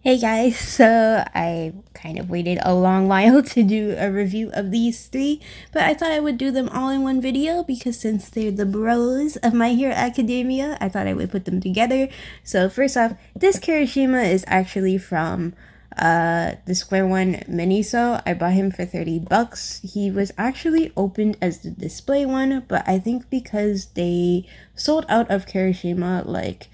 Hey guys, so I kind of waited a long while to do a review of these three, but I thought I would do them all in one video because since they're the bros of My Hero Academia, I thought I would put them together. So first off, this Kirishima is actually from the Square One Miniso. I bought him for 30 bucks. He was actually opened as the display one, but I think because they sold out of Kirishima, like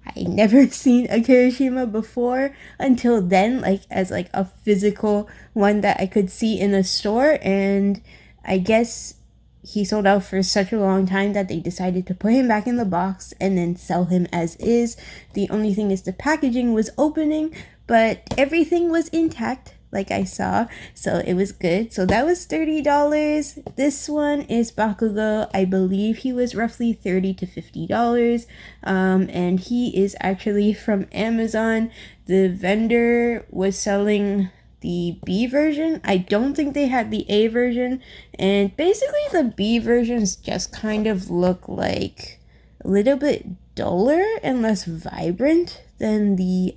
I never seen a Kirishima before until then, like as like a physical one that I could see in a store, and I guess he sold out for such a long time that they decided to put him back in the box and then sell him as is. The only thing is the packaging was opening, but everything was intact like I saw, so it was good. So that was $30. This one is Bakugou. I believe he was roughly $30 to $50. And he is actually from Amazon. The vendor was selling the B version. I don't think they had the A version, and basically the B versions just kind of look like a little bit duller and less vibrant than the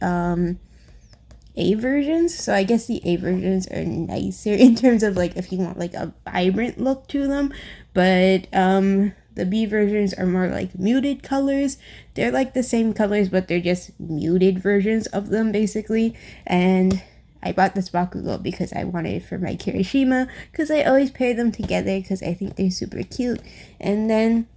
A versions. So I guess the A versions are nicer in terms of like if you want like a vibrant look to them, but the B versions are more like muted colors. They're like the same colors, but they're just muted versions of them basically. And I bought this Bakugou because I wanted it for my Kirishima, because I always pair them together because I think they're super cute. And then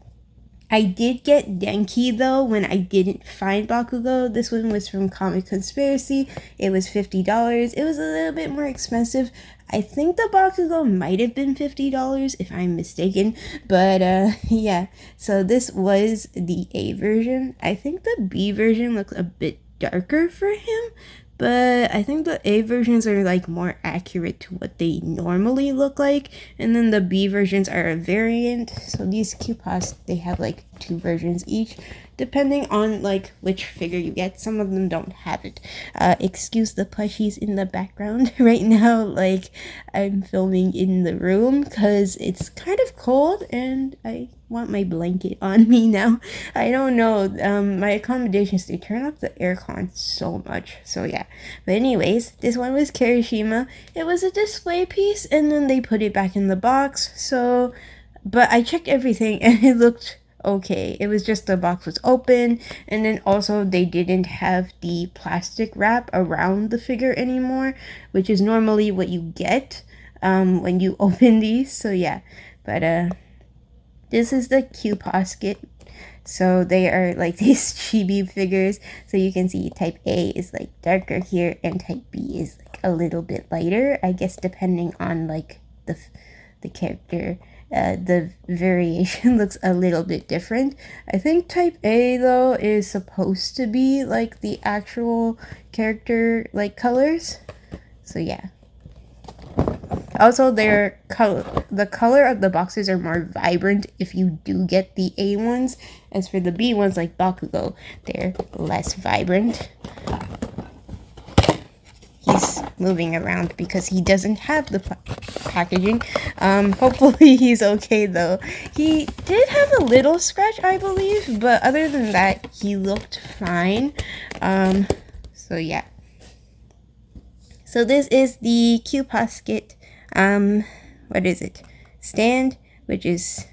I did get Denki though when I didn't find Bakugou. This one was from Comic Conspiracy. It was $50. It was a little bit more expensive. I think the Bakugou might have been $50 if I'm mistaken. But yeah, so this was the A version. I think the B version looks a bit darker for him, but I think the A versions are like more accurate to what they normally look like, and then the B versions are a variant. So these Qposket, they have like two versions each depending on like which figure you get. Some of them don't have it. Excuse the plushies in the background right now, like I'm filming in the room because it's kind of cold and I want my blanket on me now. I don't know, my accommodations, they turn up the aircon so much, so yeah. But anyways, this one was Kirishima. It was a display piece and then they put it back in the box. So but I checked everything and it looked okay. It was just the box was open, and then also they didn't have the plastic wrap around the figure anymore, which is normally what you get when you open these. So yeah, but this is the Qposket. So they are like these chibi figures. So you can see type A is like darker here and type B is like a little bit lighter, I guess, depending on like the character. The variation looks a little bit different. I think type A though is supposed to be like the actual character like colors. So yeah. Also, the color of the boxes are more vibrant if you do get the A ones. As for the B ones, like Bakugou, they're less vibrant. He's moving around because he doesn't have the packaging. Hopefully he's okay though. He did have a little scratch, I believe, but other than that, he looked fine. So yeah. So this is the Qposket, what is it? Stand, which is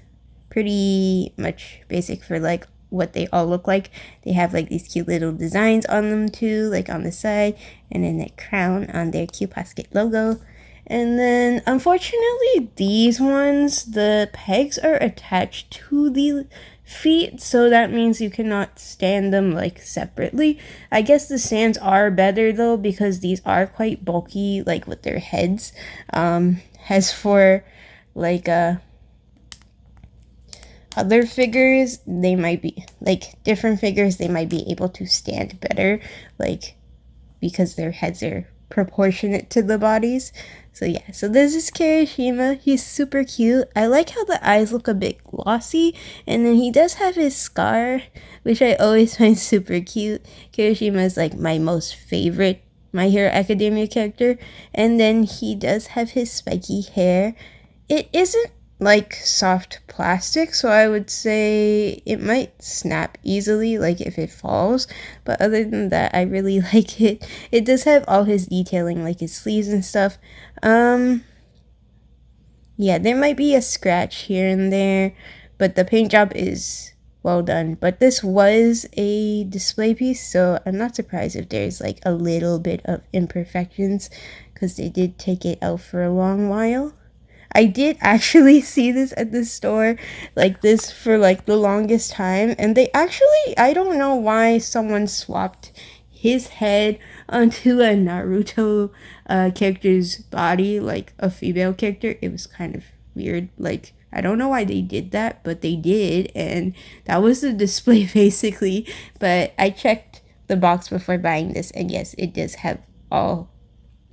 pretty much basic for like what they all look like. They have like these cute little designs on them too, like on the side, and then the crown on their Qposket logo. And then unfortunately these ones, the pegs are attached to the feet, so that means you cannot stand them like separately. I guess the stands are better though because these are quite bulky, like with their heads. As for like other figures, they might be like different figures, they might be able to stand better, like because their heads are proportionate to the bodies. So yeah, so this is Kirishima. He's super cute. I like how the eyes look a bit glossy, and then he does have his scar, which I always find super cute. Kirishima is like my most favorite My Hero Academia character, and then he does have his spiky hair. It isn't like soft plastic, so I would say it might snap easily, like if it falls. But other than that, I really like it. It does have all his detailing, like his sleeves and stuff. Yeah, there might be a scratch here and there, but the paint job is well done. But this was a display piece, so I'm not surprised if there's like a little bit of imperfections, because they did take it out for a long while. I did actually see this at the store like this for like the longest time, and they actually, I don't know why someone swapped his head onto a Naruto character's body, like a female character. It was kind of weird. Like, I don't know why they did that, but they did, and that was the display basically. But I checked the box before buying this, and yes, it does have all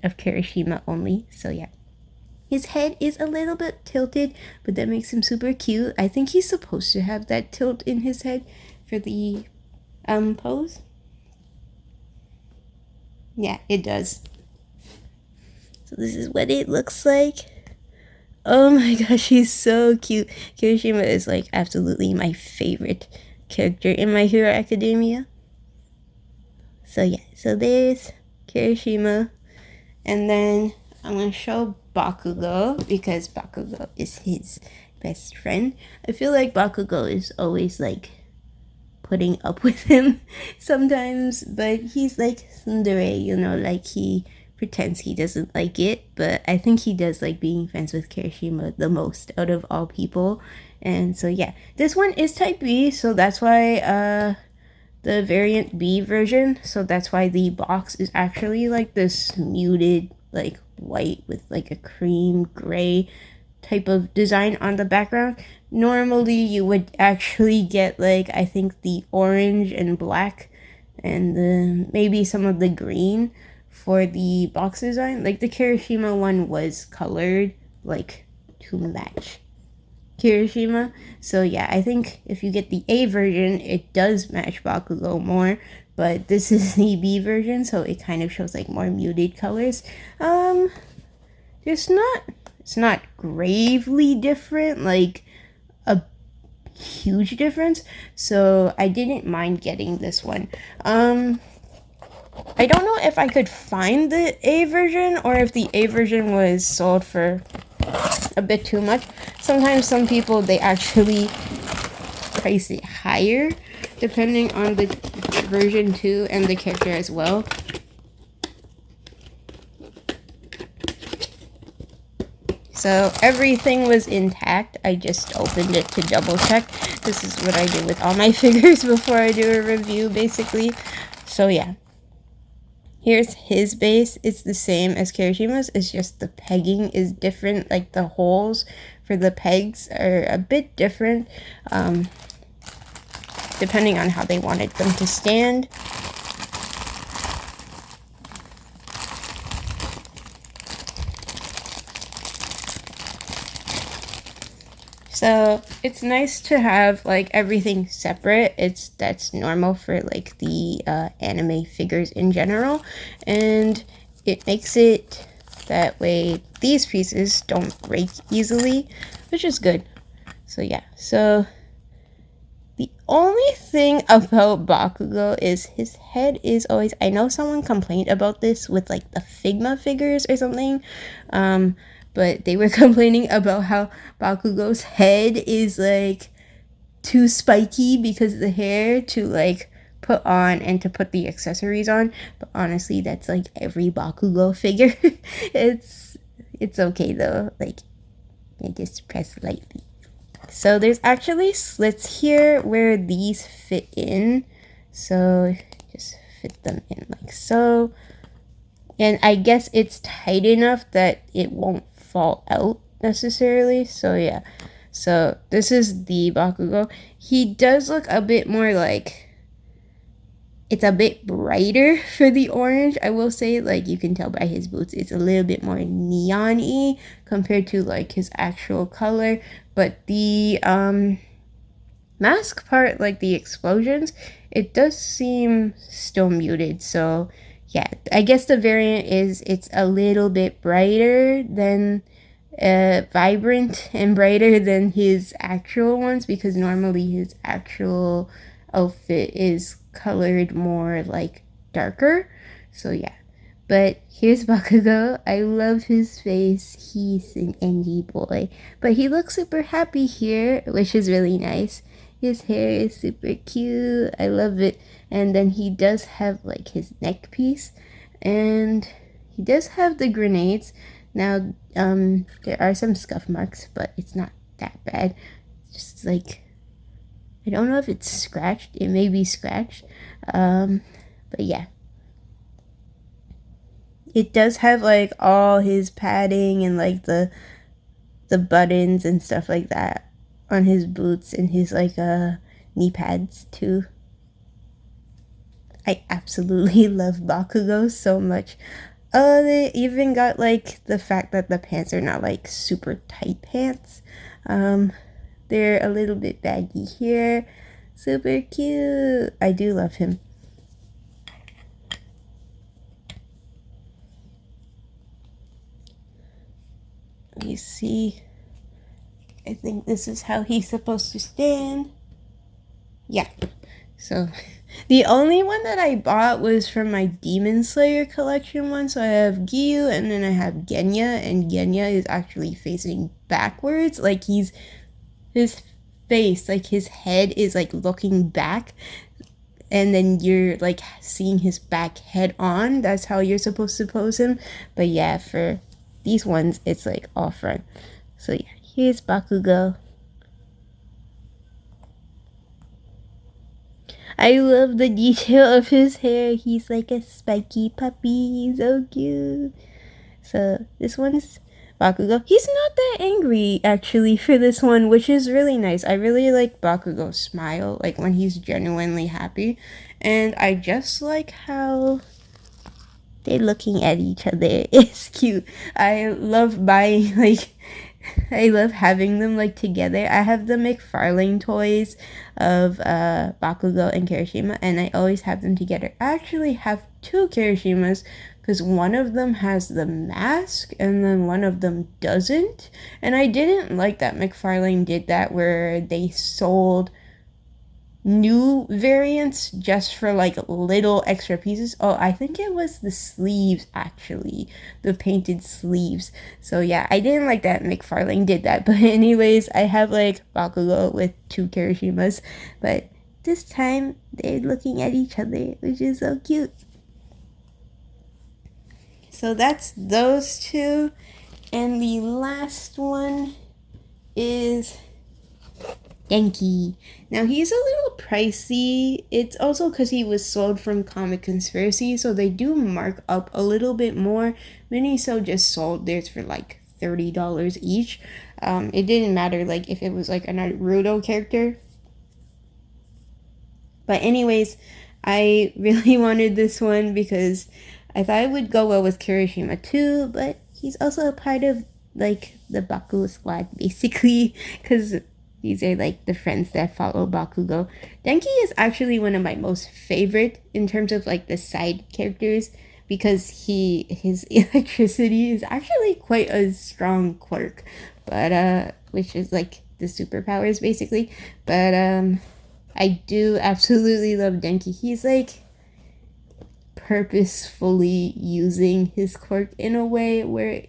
of Kirishima only, so yeah. His head is a little bit tilted, but that makes him super cute. I think he's supposed to have that tilt in his head for the pose. Yeah, it does. So this is what it looks like. Oh my gosh, he's so cute. Kirishima is like absolutely my favorite character in My Hero Academia. So yeah, so there's Kirishima. And then I'm going to show Bakugou, because Bakugou is his best friend. I feel like Bakugou is always like putting up with him sometimes, but he's like tsundere, you know, like he pretends he doesn't like it, but I think he does like being friends with Kirishima the most out of all people. And so yeah, this one is type B, so that's why the variant B version, so that's why the box is actually like this muted like white with like a cream gray type of design on the background. Normally you would actually get like, I think, the orange and black and maybe some of the green for the box design. Like the Kirishima one was colored like to match Kirishima. So yeah, I think if you get the A version, it does match Bakugou more. But this is the B version, so it kind of shows like more muted colors. It's not gravely different, like a huge difference. So I didn't mind getting this one. I don't know if I could find the A version or if the A version was sold for a bit too much. Sometimes some people, they actually price it higher depending on the version too and the character as well. So everything was intact. I just opened it to double check. This is what I do with all my figures before I do a review basically. So yeah. Here's his base. It's the same as Kirishima's. It's just the pegging is different. Like the holes for the pegs are a bit different, depending on how they wanted them to stand. So it's nice to have like everything separate. That's normal for like the anime figures in general, and it makes it that way these pieces don't break easily, which is good. So yeah, so the only thing about Bakugou is his head is always, I know someone complained about this with like the Figma figures or something, but they were complaining about how Bakugou's head is like too spiky because of the hair to like put on and to put the accessories on. But honestly, that's like every Bakugou figure. it's okay though, like I just press lightly. So there's actually slits here where these fit in, so just fit them in like so. And I guess it's tight enough that it won't fall out necessarily. So yeah, so this is the Bakugou. He does look a bit more like, it's a bit brighter for the orange, I will say. Like you can tell by his boots, it's a little bit more neon-y compared to like his actual color. But the mask part, like the explosions, it does seem still muted. So yeah, I guess the variant is it's a little bit brighter than vibrant and brighter than his actual ones, because normally his actual outfit is colored more like darker. So yeah. But here's Bakugou. I love his face. He's an angry boy. But he looks super happy here, which is really nice. His hair is super cute. I love it. And then he does have like his neck piece. And he does have the grenades. Now, there are some scuff marks, but it's not that bad. Just like, I don't know if it's scratched. It may be scratched. But yeah. It does have like all his padding and like the buttons and stuff like that on his boots and his like knee pads too. I absolutely love Bakugou so much. They even got like the fact that the pants are not like super tight pants. They're a little bit baggy here. Super cute. I do love him. You see, I think this is how he's supposed to stand. Yeah. So the only one that I bought was from my Demon Slayer collection one. So I have Giyu and then I have Genya, and Genya is actually facing backwards. Like his face, like his head is like looking back, and then you're like seeing his back head on. That's how you're supposed to pose him. But yeah, for these ones, it's like all front. So yeah, here's Bakugou. I love the detail of his hair. He's like a spiky puppy. He's so cute. So this one's Bakugou. He's not that angry actually for this one, which is really nice. I really like Bakugou's smile, like when he's genuinely happy. And I just like how they're looking at each other. It's cute. I love buying like I love having them like together. I have the McFarlane toys of Bakugou and Kirishima, and I always have them together. I actually have two Kirishimas because one of them has the mask and then one of them doesn't. And I didn't like that McFarlane did that, where they sold new variants just for like little extra pieces. Oh, I think it was the sleeves actually, the painted sleeves. So yeah, I didn't like that McFarlane did that. But anyways, I have like Bakugou with two Kirishimas, but this time they're looking at each other, which is so cute. So that's those two, and the last one is Denki. Now he's a little pricey. It's also because he was sold from Comic Conspiracy, so they do mark up a little bit more. Miniso just sold theirs for like $30 each. It didn't matter like if it was like a Naruto character. But anyways, I really wanted this one because I thought it would go well with Kirishima too, but he's also a part of like the Baku squad basically, because these are like the friends that follow Bakugou. Denki is actually one of my most favorite in terms of like the side characters, because his electricity is actually quite a strong quirk, but which is like the superpowers basically. But I do absolutely love Denki. He's like purposefully using his quirk in a way where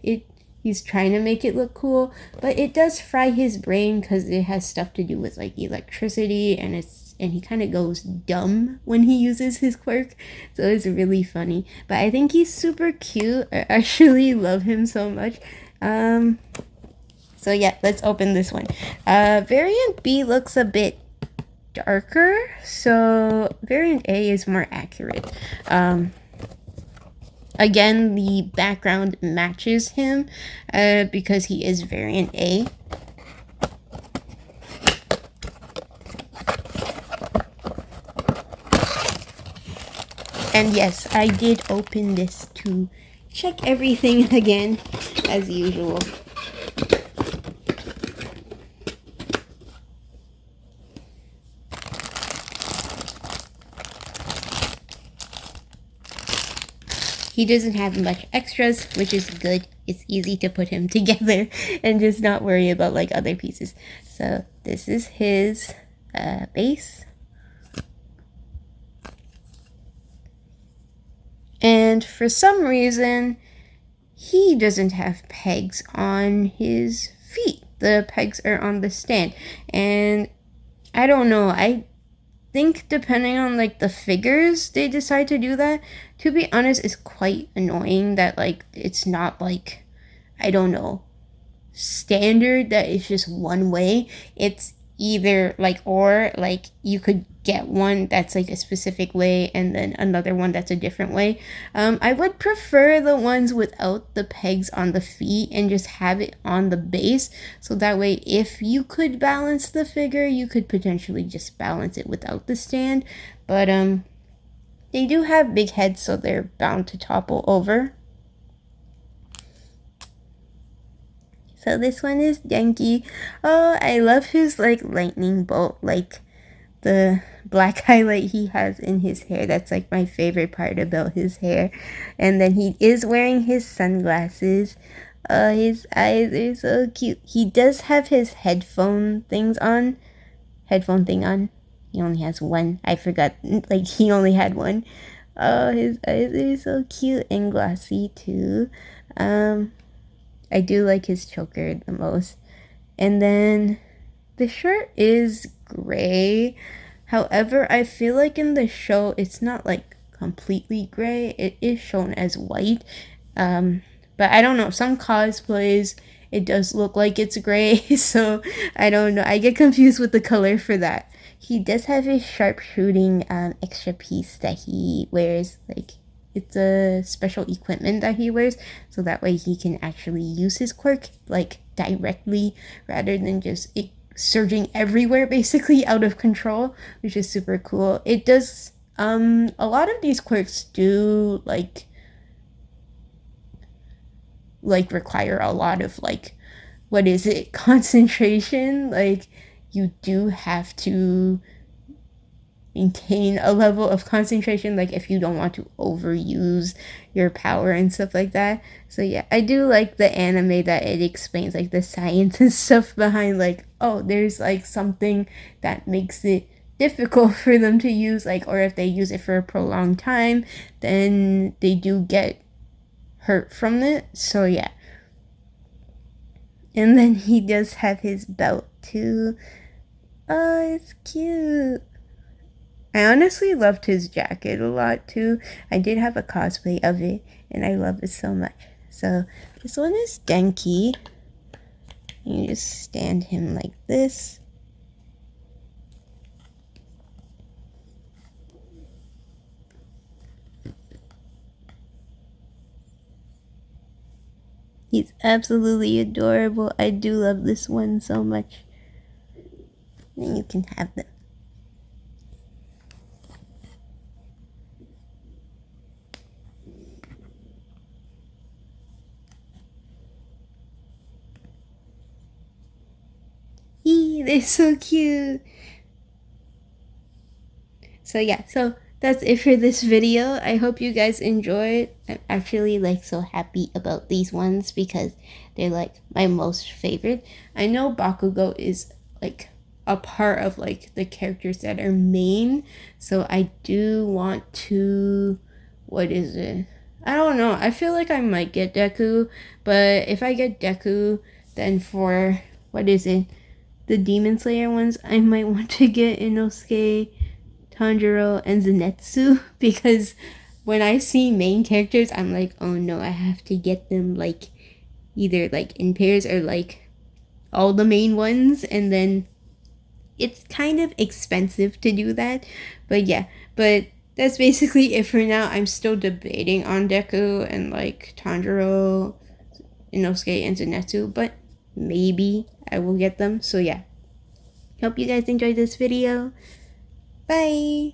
he's trying to make it look cool, but it does fry his brain because it has stuff to do with like electricity, and he kind of goes dumb when he uses his quirk, so it's really funny. But I think he's super cute. I actually love him so much. So yeah, let's open this one. Variant B looks a bit darker, so variant A is more accurate. Again, the background matches him because he is variant A. And yes, I did open this to check everything again, as usual. He doesn't have much extras, which is good. It's easy to put him together and just not worry about like other pieces. So this is his base. And for some reason, he doesn't have pegs on his feet. The pegs are on the stand. And I don't know, I think depending on like the figures they decide to do that. To be honest, it's quite annoying that like it's not like, I don't know, standard that it's just one way. It's either like, or like you could get one that's like a specific way and then another one that's a different way. I would prefer the ones without the pegs on the feet and just have it on the base, so that way if you could balance the figure, you could potentially just balance it without the stand. But they do have big heads, so they're bound to topple over. So this one is Denki. Oh, I love his like lightning bolt, like the black highlight he has in his hair. That's like my favorite part about his hair. And then he is wearing his sunglasses. His eyes are so cute. He does have his headphone thing on. He only has one. I forgot, like he only had one. Oh, his eyes are so cute and glossy too. I do like his choker the most. And then the shirt is gray. However, I feel like in the show it's not like completely gray. It is shown as white. But I don't know. Some cosplays it does look like it's gray. So I don't know. I get confused with the color for that. He does have a sharpshooting extra piece that he wears, like it's a special equipment that he wears, so that way he can actually use his quirk like directly rather than just it surging everywhere basically out of control, which is super cool. It does a lot of these quirks do like require a lot of like, what is it, concentration. Like you do have to maintain a level of concentration, like if you don't want to overuse your power and stuff like that. So yeah, I do like the anime that it explains like the science and stuff behind like, oh, there's like something that makes it difficult for them to use, like, or if they use it for a prolonged time, then they do get hurt from it. So yeah. And then he does have his belt too. Oh, it's cute. I honestly loved his jacket a lot too. I did have a cosplay of it and I love it so much. So this one is Denki. You just stand him like this. He's absolutely adorable. I do love this one so much. And you can have them. They're so cute. So yeah, so that's it for this video. I hope you guys enjoyed. I'm actually like so happy about these ones because they're like my most favorite. I know Bakugou is like a part of like the characters that are main, so I do want to, what is it, I don't know, I feel like I might get Deku, but if I get Deku, then for, what is it, the Demon Slayer ones, I might want to get Inosuke, Tanjiro, and Zenitsu, because when I see main characters, I'm like, oh no, I have to get them like either like in pairs or like all the main ones, and then it's kind of expensive to do that. But yeah, but that's basically it for now. I'm still debating on Deku and like Tanjiro, Inosuke, and Zenitsu, but maybe I will get them. So yeah, hope you guys enjoyed this video. Bye!